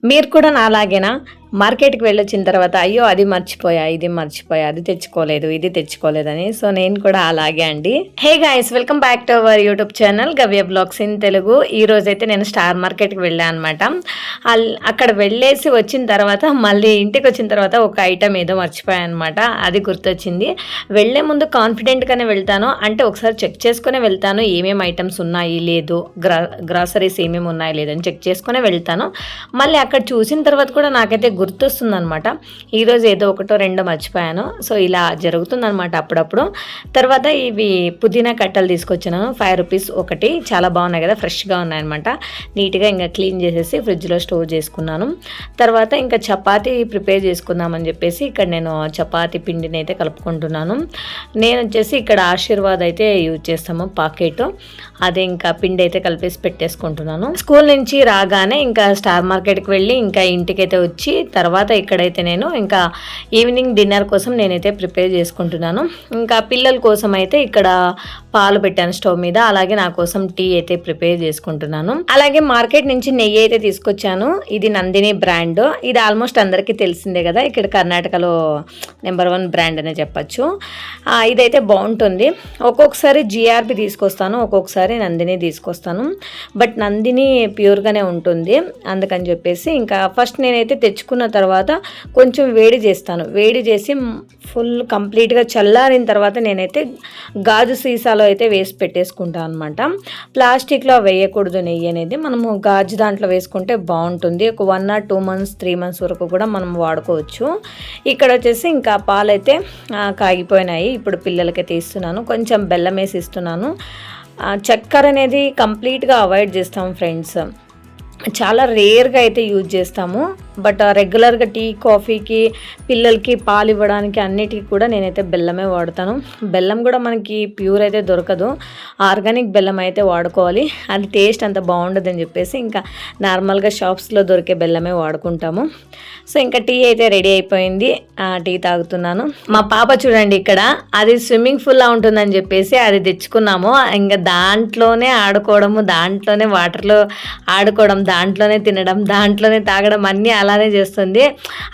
మీరు కూడా నాలాగేనా? మార్కెట్‌కి వెళ్ళొచ్చిన తర్వాత అయ్యో! అది మర్చిపోయా, ఇది మర్చిపోయా, అది తెచ్చుకోలేదు, ఇది తెచ్చుకోలేదని. సో, నేను కూడా అలాగే అండి. Hey guys! Welcome back to our YouTube channel గవ్య బ్లాగ్స్ ఇన్ తెలుగు. ఈరోజైతే నేను స్టార్ మార్కెట్‌కి వెళ్ళాను అనమాట. అక్కడ వెళ్ళేసి వచ్చిన తర్వాత మళ్ళీ ఇంటికొచ్చిన తర్వాత ఒక ఐటెం ఏదో మర్చిపోయాను అనమాట. అది గుర్తొచ్చింది. వెళ్ళే ముందు కాన్ఫిడెంట్‌గానే వెళ్తాను. అంటే ఒకసారి చెక్ చేసుకునే వెళ్తాను. ఏమేమి ఐటమ్స్ ఉన్నాయి, లేదు గ్రాసరీస్ ఏమేమి ఉన్నాయి, లేదని చెక్ చేసుకునే వెళ్తాను. మళ్ళీ అక్కడ చూసిన తర్వాత కూడా నాకైతే గుర్తొస్తుందనమాట. ఈరోజు ఏదో ఒకటో రెండో మర్చిపోయాను. సో ఇలా జరుగుతుందనమాట అప్పుడప్పుడు. తర్వాత ఇవి పుదీనా కట్టలు తీసుకొచ్చాను. 5 రూపీస్ ఒకటి. చాలా బాగున్నాయి కదా, ఫ్రెష్గా ఉన్నాయన్నమాట. నీట్గా ఇంకా క్లీన్ చేసేసి ఫ్రిడ్జ్లో స్టోర్ చేసుకున్నాను. తర్వాత ఇంకా చపాతీ ప్రిపేర్ చేసుకుందామని చెప్పేసి ఇక్కడ నేను చపాతీ పిండిని అయితే కలుపుకుంటున్నాను. నేను వచ్చేసి ఇక్కడ ఆశీర్వాద్ అయితే యూజ్ చేస్తాము పాకెట్. అదే ఇంకా పిండి అయితే కలిపేసి పెట్టేసుకుంటున్నాను. స్కూల్ నుంచి రాగానే ఇంకా స్టార్ మార్కెట్కి వెళ్ళి ఇంకా ఇంటికైతే వచ్చి తర్వాత ఇక్కడైతే నేను ఇంకా ఈవినింగ్ డిన్నర్ కోసం నేనైతే ప్రిపేర్ చేసుకుంటున్నాను. ఇంకా పిల్లల కోసం అయితే ఇక్కడ పాలు పెట్టాను స్టవ్ మీద. అలాగే నా కోసం టీ అయితే ప్రిపేర్ చేసుకుంటున్నాను. అలాగే మార్కెట్ నుంచి నెయ్యి అయితే తీసుకొచ్చాను. ఇది నందిని బ్రాండ్. ఇది ఆల్మోస్ట్ అందరికీ తెలిసిందే కదా, ఇక్కడ కర్ణాటకలో నెంబర్ 1 బ్రాండ్ అనే చెప్పచ్చు. ఇదైతే బాగుంటుంది. ఒక్కొక్కసారి జిఆర్బి తీసుకొస్తాను, ఒక్కొక్కసారి నందిని తీసుకొస్తాను. బట్ నందిని ప్యూర్గానే ఉంటుంది. అందుకని చెప్పేసి ఇంకా ఫస్ట్ నేనైతే తెచ్చుకున్న తర్వాత కొంచెం వేడి చేస్తాను. వేడి చేసి ఫుల్ కంప్లీట్గా చల్లారిన తర్వాత నేనైతే గాజు సీసాలో అయితే వేసి పెట్టేసుకుంటాను అనమాట. ప్లాస్టిక్లో వేయకూడదు నెయ్యి అనేది. మనము గాజు దాంట్లో వేసుకుంటే బాగుంటుంది. ఒక 1 or 2 months 3 months వరకు కూడా మనం వాడుకోవచ్చు. ఇక్కడ వచ్చేసి ఇంకా పాలైతే కాగిపోయినాయి. ఇప్పుడు పిల్లలకైతే ఇస్తున్నాను. కొంచెం బెల్లం వేసి ఇస్తున్నాను. చక్కెర అనేది కంప్లీట్గా అవాయిడ్ చేస్తాం ఫ్రెండ్స్. చాలా రేర్గా అయితే యూజ్ చేస్తాము. బట్ రెగ్యులర్గా టీ కాఫీకి పిల్లలకి పాలు ఇవ్వడానికి అన్నిటికీ కూడా నేనైతే బెల్లమే వాడతాను. బెల్లం కూడా మనకి ప్యూర్ అయితే దొరకదు, ఆర్గానిక్ బెల్లం అయితే వాడుకోవాలి. అది టేస్ట్ అంత బాగుండదని చెప్పేసి ఇంకా నార్మల్గా షాప్స్లో దొరికే బెల్లమే వాడుకుంటాము. సో ఇంకా టీ అయితే రెడీ అయిపోయింది. టీ తాగుతున్నాను. మా పాప చూడండి ఇక్కడ, అది స్విమ్మింగ్ పూల్లా ఉంటుందని చెప్పేసి అది తెచ్చుకున్నాము. ఇంకా దాంట్లోనే ఆడుకోవడము, దాంట్లోనే వాటర్లో ఆడుకోవడం, దాంట్లోనే తినడం, దాంట్లోనే తాగడం అన్నీ అలానే చేస్తుంది.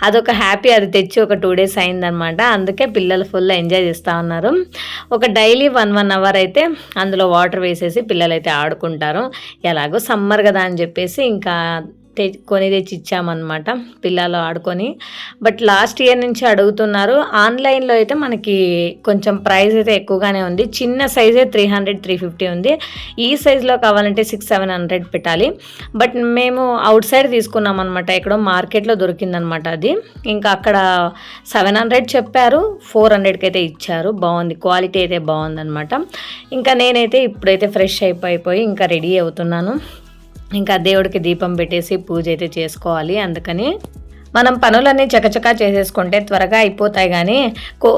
అదొక హ్యాపీ. అది తెచ్చి ఒక 2 days అయిందనమాట. అందుకే పిల్లలు ఫుల్ ఎంజాయ్ చేస్తూ ఉన్నారు. ఒక డైలీ 1 hour అయితే అందులో వాటర్ వేసేసి పిల్లలు అయితే ఆడుకుంటారు. ఎలాగో సమ్మర్ కదా అని చెప్పేసి ఇంకా కొని తెచ్చి ఇచ్చామన్నమాట పిల్లలు ఆడుకొని. బట్ లాస్ట్ ఇయర్ నుంచి అడుగుతున్నారు. ఆన్లైన్లో అయితే మనకి కొంచెం ప్రైస్ అయితే ఎక్కువగానే ఉంది. చిన్న సైజే 300-350 ఉంది. ఈ సైజులో కావాలంటే 600-700 పెట్టాలి. బట్ మేము అవుట్ సైడ్ తీసుకున్నాం అనమాట. ఎక్కడో మార్కెట్లో దొరికిందనమాట అది. ఇంకా అక్కడ 700 చెప్పారు, 400కి అయితే ఇచ్చారు. బాగుంది, క్వాలిటీ అయితే బాగుందనమాట. ఇంకా నేనైతే ఇప్పుడైతే ఫ్రెష్ అయిపోయి ఇంకా రెడీ అవుతున్నాను. ఇంకా దేవుడికి దీపం పెట్టేసి పూజ అయితే చేసుకోవాలి. అందుకని మనం పనులన్నీ చకచకా చేసేసుకుంటే త్వరగా అయిపోతాయి. కానీ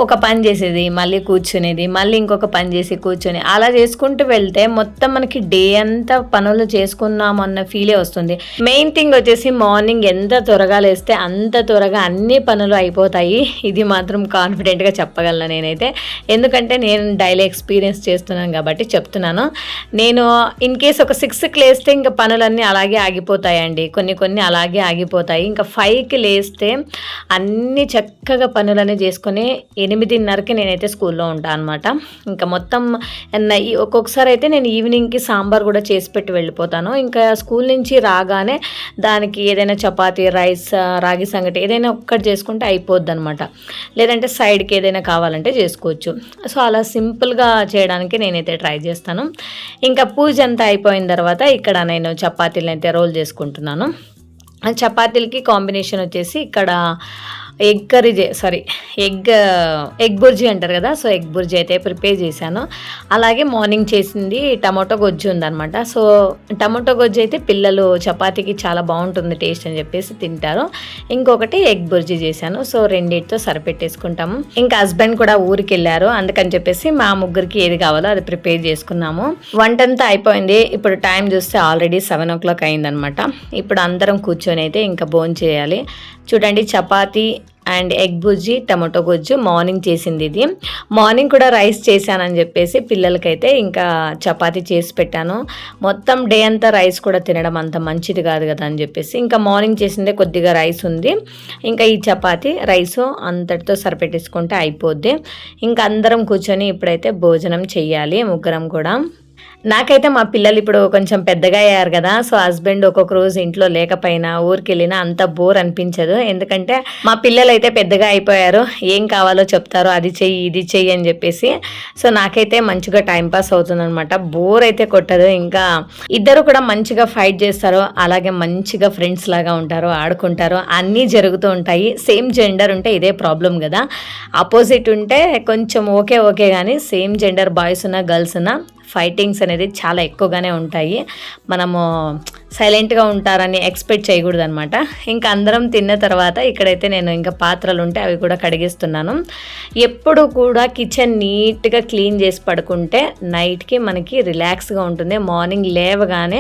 ఒక పని చేసేది, మళ్ళీ కూర్చునేది, మళ్ళీ ఇంకొక పని చేసి కూర్చొని అలా చేసుకుంటూ వెళ్తే మొత్తం మనకి డే అంతా పనులు చేసుకున్నాం అన్న ఫీలే వస్తుంది. మెయిన్ థింగ్ వచ్చేసి మార్నింగ్ ఎంత త్వరగా లేస్తే అంత త్వరగా అన్ని పనులు అయిపోతాయి. ఇది మాత్రం కాన్ఫిడెంట్గా చెప్పగలను నేనైతే. ఎందుకంటే నేను డైలీ ఎక్స్పీరియన్స్ చేస్తున్నాను కాబట్టి చెప్తున్నాను. నేను ఇన్ కేస్ ఒక 6కి లేస్తే ఇంకా పనులన్నీ అలాగే ఆగిపోతాయండి. కొన్ని అలాగే ఆగిపోతాయి. ఇంకా 5కి లేస్తే అన్ని చక్కగా పనులన్నీ చేసుకొని 8:30కి నేనైతే స్కూల్లో ఉంటాను అనమాట. ఇంకా మొత్తం ఒక్కొక్కసారి అయితే నేను ఈవినింగ్కి సాంబార్ కూడా చేసి పెట్టి వెళ్ళిపోతాను. ఇంకా స్కూల్ నుంచి రాగానే దానికి ఏదైనా చపాతీ, రైస్, రాగి సంగటి ఏదైనా ఒక్కటి చేసుకుంటే అయిపోద్ది అనమాట. లేదంటే సైడ్కి ఏదైనా కావాలంటే చేసుకోవచ్చు. సో అలా సింపుల్గా చేయడానికి నేనైతే ట్రై చేస్తాను. ఇంకా పూజ అంతా అయిపోయిన తర్వాత ఇక్కడ నేను చపాతీలు అయితే రోల్ చేసుకుంటున్నాను. చపాతీలకి కాంబినేషన్ వచ్చేసి ఇక్కడ ఎగ్ బుర్జీ అంటారు కదా. సో ఎగ్ బుర్జీ అయితే ప్రిపేర్ చేశాను. అలాగే మార్నింగ్ చేసింది టమాటో గొజ్జు ఉందనమాట. సో టమాటో గొజ్జు అయితే పిల్లలు చపాతీకి చాలా బాగుంటుంది టేస్ట్ అని చెప్పేసి తింటారు. ఇంకొకటి ఎగ్ బుర్జీ చేశాను. సో రెండింటితో సరిపెట్టేసుకుంటాము. ఇంకా హస్బెండ్ కూడా ఊరికి వెళ్ళారు. అందుకని చెప్పేసి మా ముగ్గురికి ఏది కావాలో అది ప్రిపేర్ చేసుకున్నాము. వంటంతా అయిపోయింది. ఇప్పుడు టైం చూస్తే ఆల్రెడీ 7 o'clock అయిందనమాట. ఇప్పుడు అందరం కూర్చొని అయితే ఇంకా భోంచేయాలి. చూడండి, chapati and egg Bujji tomato గుజ్జు మార్నింగ్ చేసింది. ఇది మార్నింగ్ కూడా రైస్ చేశానని చెప్పేసి పిల్లలకైతే ఇంకా చపాతీ చేసి పెట్టాను. మొత్తం డే అంతా రైస్ కూడా తినడం అంత మంచిది కాదు కదా అని చెప్పేసి ఇంకా మార్నింగ్ చేసిందే కొద్దిగా రైస్ ఉంది. ఇంకా ఈ చపాతీ రైసు అంతటితో సరిపెట్టేసుకుంటే అయిపోద్ది. ఇంకా అందరం కూర్చొని ఇప్పుడైతే భోజనం చెయ్యాలి ముగ్గురం కూడా. నాకైతే మా పిల్లలు ఇప్పుడు కొంచెం పెద్దగా అయ్యారు కదా, సో హస్బెండ్ ఒక్కొక్క రోజు ఇంట్లో లేకపోయినా ఊరికి వెళ్ళినా అంత బోర్ అనిపించదు. ఎందుకంటే మా పిల్లలు అయితే పెద్దగా అయిపోయారు, ఏం కావాలో చెప్తారు, అది చెయ్యి ఇది చెయ్యి అని చెప్పేసి. సో నాకైతే మంచిగా టైంపాస్ అవుతుంది అనమాట, బోర్ అయితే కొట్టదు. ఇంకా ఇద్దరు కూడా మంచిగా ఫైట్ చేస్తారు, అలాగే మంచిగా ఫ్రెండ్స్ లాగా ఉంటారు, ఆడుకుంటారు, అన్నీ జరుగుతూ ఉంటాయి. సేమ్ జెండర్ ఉంటే ఇదే ప్రాబ్లం కదా, ఆపోజిట్ ఉంటే కొంచెం ఓకే కానీ సేమ్ జెండర్ బాయ్స్ ఉన్నా గర్ల్స్ ఉన్నా ఫైటింగ్స్ అనేది చాలా ఎక్కువగానే ఉంటాయి. మనము సైలెంట్గా ఉంటారని ఎక్స్పెక్ట్ చేయకూడదు అనమాట. ఇంకా అందరం తిన్న తర్వాత ఇక్కడైతే నేను ఇంకా పాత్రలు ఉంటే అవి కూడా కడిగిస్తున్నాను. ఎప్పుడు కూడా కిచెన్ నీట్గా క్లీన్ చేసి పడుకుంటే నైట్కి మనకి రిలాక్స్గా ఉంటుంది. మార్నింగ్ లేవగానే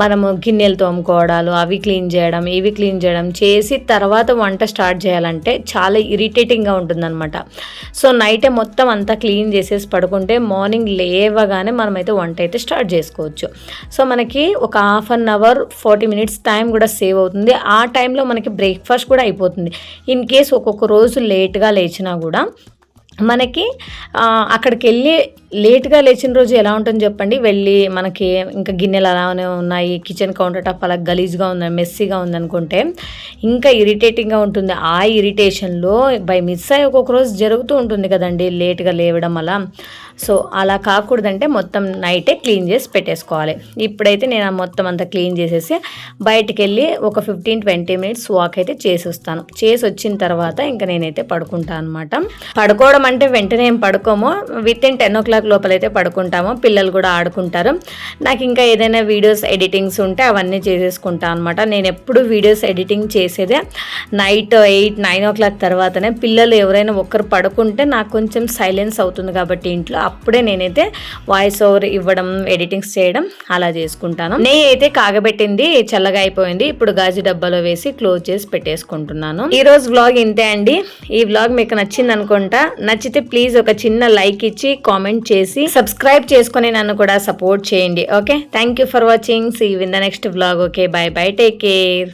మనము గిన్నెలు తోముకోవడాలు, అవి క్లీన్ చేయడం, ఇవి క్లీన్ చేయడం చేసి తర్వాత వంట స్టార్ట్ చేయాలంటే చాలా ఇరిటేటింగ్గా ఉంటుందన్నమాట. సో నైటే మొత్తం అంతా క్లీన్ చేసేసి పడుకుంటే మార్నింగ్ లేవగానే మనమైతే వంట అయితే స్టార్ట్ చేసుకోవచ్చు. సో మనకి ఒక half an hour 40 minutes time కూడా సేవ్ అవుతుంది. ఆ టైంలో మనకి బ్రేక్ఫాస్ట్ కూడా అయిపోతుంది. ఇన్ కేస్ ఒక్కొక్క రోజు లేట్గా లేచినా కూడా మనకి అక్కడికి వెళ్ళి లేట్గా లేచిన రోజు ఎలా ఉంటుంది చెప్పండి, వెళ్ళి మనకి ఇంకా గిన్నెలు అలానే ఉన్నాయి, కిచెన్ కౌంటర్ టాప్ అలా గలీజ్గా ఉంది, మెస్సీగా ఉందనుకుంటే ఇంకా ఇరిటేటింగ్గా ఉంటుంది. ఆ ఇరిటేషన్లో బై మిస్ అయ్యి ఒక్కొక్క రోజు జరుగుతూ ఉంటుంది కదండి లేట్గా లేవడం అలా. సో అలా కాకూడదంటే మొత్తం నైటే క్లీన్ చేసి పెట్టేసుకోవాలి. ఇప్పుడైతే నేను మొత్తం అంతా క్లీన్ చేసేసి బయటికి వెళ్ళి ఒక 15-20 minutes వాక్ అయితే చేసి వస్తాను. చేసి వచ్చిన తర్వాత ఇంకా నేనైతే పడుకుంటాను అనమాట. పడుకోవడం అంటే వెంటనే ఏం పడుకోము, వితిన్ 10 o'clock లోపలైతే పడుకుంటాము. పిల్లలు కూడా ఆడుకుంటారు. నాకు ఇంకా ఏదైనా వీడియోస్ ఎడిటింగ్స్ ఉంటే అవన్నీ చేసేసుకుంటాను అనమాట. నేను ఎప్పుడు వీడియోస్ ఎడిటింగ్ చేసేదే నైట్ 8-9 o'clock తర్వాతనే. పిల్లలు ఎవరైనా ఒక్కరు పడుకుంటే నాకు కొంచెం సైలెన్స్ అవుతుంది కాబట్టి ఇంట్లో అప్పుడే నేనైతే వాయిస్ ఓవర్ ఇవ్వడం, ఎడిటింగ్స్ చేయడం అలా చేసుకుంటాను. నెయ్యి అయితే కాగబెట్టింది, చల్లగా అయిపోయింది. ఇప్పుడు గాజు డబ్బాలో వేసి క్లోజ్ చేసి పెట్టేసుకుంటున్నాను. ఈ రోజు వ్లాగ్ ఇంతే అండి. ఈ వ్లాగ్ మీకు నచ్చింది అనుకుంటా. నచ్చితే ప్లీజ్ ఒక చిన్న లైక్ ఇచ్చి కామెంట్ చేసి సబ్స్క్రైబ్ చేసుకొని నన్ను కూడా సపోర్ట్ చేయండి. Okay, thank you for watching. See you in the next vlog. Okay, bye bye, take care.